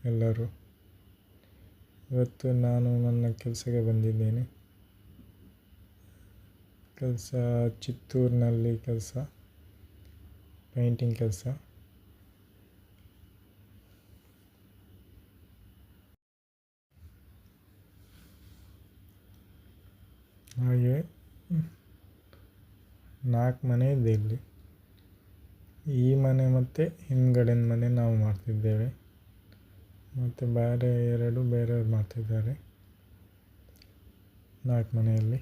ಎಲ್ಲರೂ. ಇವತ್ತು ನಾನು ನನ್ನ ಕೆಲಸಕ್ಕೆ ಬಂದಿದ್ದೇನೆ. ಕೆಲಸ ಚಿತ್ತೂರಿನಲ್ಲಿ ಕೆಲಸ, ಪೇಂಟಿಂಗ್ ಕೆಲಸ. ಹಾಗೆ 4 ಮನೆ ಇದೆ ಇಲ್ಲಿ. ಈ ಮನೆ ಮತ್ತು ಹಿಂದ್ಗಡೆನ ಮನೆ ನಾವು ಮಾಡ್ತಿದ್ದೇವೆ, ಮತ್ತು ಬೇರೆ 2 ಬೇರೆಯವ್ರು ಮಾಡ್ತಿದ್ದಾರೆ. 4 ಮನೆಯಲ್ಲಿ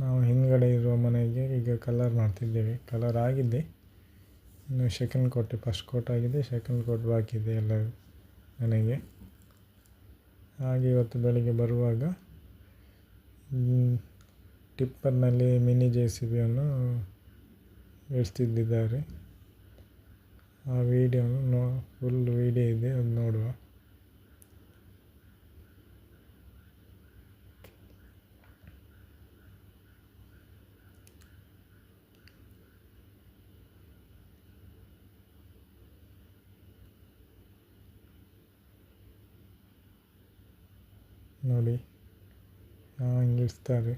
ನಾವು ಹಿಂದ್ಗಡೆ ಇರುವ ಮನೆಗೆ ಈಗ ಕಲರ್ ಮಾಡ್ತಿದ್ದೇವೆ. ಕಲರ್ ಆಗಿದೆ, ಇನ್ನು ಸೆಕೆಂಡ್ ಕೋಟ್, ಫಸ್ಟ್ ಕೋಟ್ ಆಗಿದೆ, ಸೆಕೆಂಡ್ ಕೋಟ್ ಬಾಕಿ ಇದೆ ಎಲ್ಲ ಮನೆಗೆ. ಹಾಗೆ ಇವತ್ತು ಬೆಳಿಗ್ಗೆ ಬರುವಾಗ ಟಿಪ್ಪರ್ನಲ್ಲಿ ಮಿನಿ JCBಯನ್ನು ಇಳಿಸ್ತಿದ್ದಾರೆ. ಆ ವಿಡಿಯೋನು ಫುಲ್ ವಿಡಿಯೋ ಇದೆ, ಅದು ನೋಡುವ. ನೋಡಿ ಹಿಂಗೆ ಇಳಿಸ್ತಾರೆ.